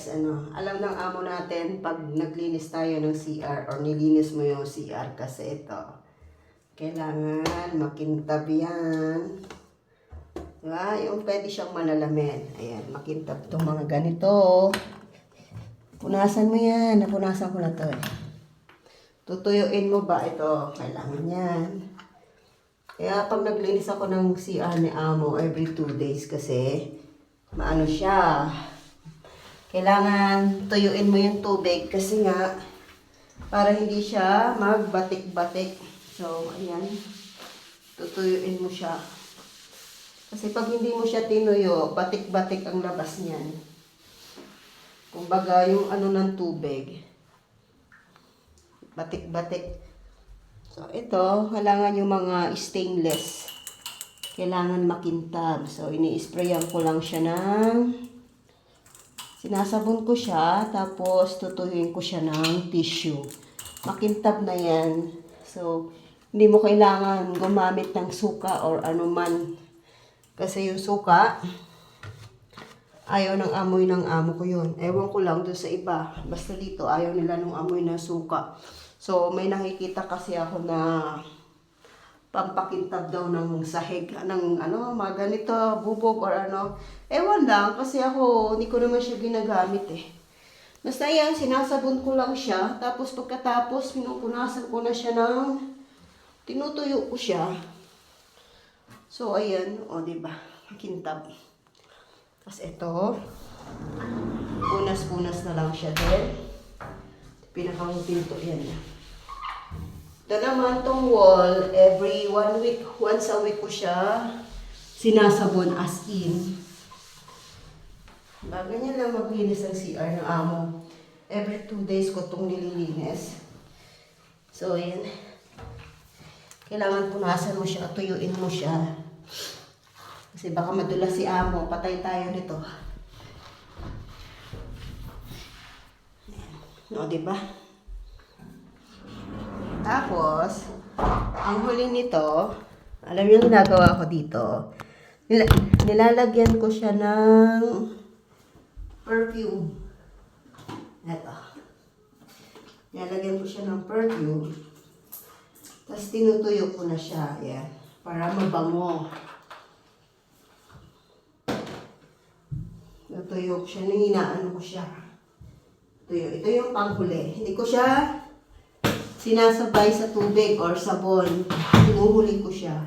guys, alam ng amo natin pag naglinis tayo ng CR or nilinis mo yung CR kasi ito, kailangan makintab yan. Diba? Yung pwede siyang malalamin. Ayan, makintab itong mga ganito. Punasan mo yan. Napunasan ko na ito eh. Tutuyuin mo ba ito? Kailangan yan. Kaya pag naglinis ako ng CR ni amo every 2 days kasi maano siya. Kailangan tuyuin mo yung tubig kasi nga para hindi siya magbatik-batik. So, ayan. Tutuyuin mo siya. Kasi pag hindi mo siya tinuyo, batik-batik ang labas niyan. Kumbaga, yung ng tubig. Batik-batik. So, ito, kailangan yung mga stainless. Kailangan makintab. So, ini-sprayan ko lang siya ng sinasabon ko siya, tapos tutuyuin ko siya ng tissue. Makintab na yan. So, hindi mo kailangan gumamit ng suka or anuman. Kasi yung suka, ayaw ng amoy ng amo ko yun. Ewan ko lang doon sa iba. Basta dito, ayaw nila ng amoy ng suka. So, may nakikita kasi ako na pampakintab daw ng sahig, ng mga ganito, bubog or Ewan lang, kasi ako, hindi ko naman siya ginagamit eh. Basta yan, sinasabon ko lang siya, tapos pagkatapos, pinupunasan ko na siya tinutuyo ko siya. So, ayan, diba, kintab. Tapos ito, punas-punas na lang siya din. Pinakang pinto yan. Ito naman tong wall, every 1 week, once a week ko siya sinasabon as in. Ganyan lang maglinis ang CR ng amo. Every 2 days ko itong nililinis. So, ayan. Kailangan punasan mo siya, tuyuin mo siya. Kasi baka madulas si amo, patay tayo nito. Ayan. Diba? Tapos, ang huli nito, alam niyo yung ginagawa ko dito, nilalagyan ko siya ng perfume. Ito. Nilalagyan ko siya ng perfume. Tapos tinutuyo ko na siya. Ayan. Para mabango. Tutuyo ko siya. Nanginaan ko siya. Tuyo. Ito yung panghuli. Hindi ko siya sinasabay sa tubig or sabon. Hinuhuli ko siya.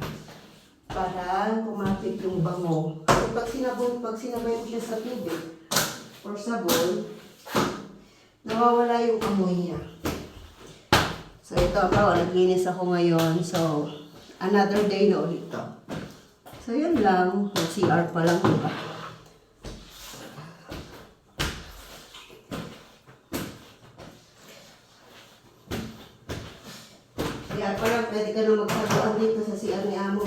Para kumapit yung bango. Kasi pag sinabay mo siya sa tubig or sabon, nawawala yung amoy niya. So, ito ako, naglinis ako ngayon. So, another day na ulit ito. So, yun lang. CR pa lang, diba? CR pa lang, pwede ka na magsabuan dito sa CR ni amo.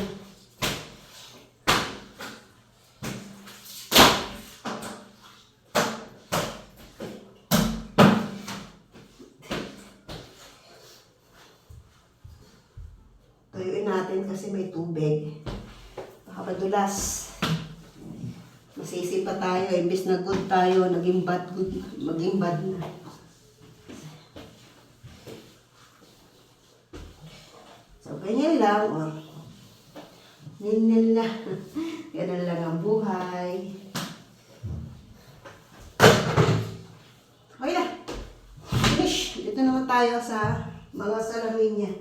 Tuyuin natin kasi may tubig. Baka madulas. Masisi pa tayo. Imbis na good tayo, maging bad na. So, ganyan lang. Ganyan lang. Ganyan lang ang buhay. Okay na. Finish. Dito naman tayo sa mga salamin niya.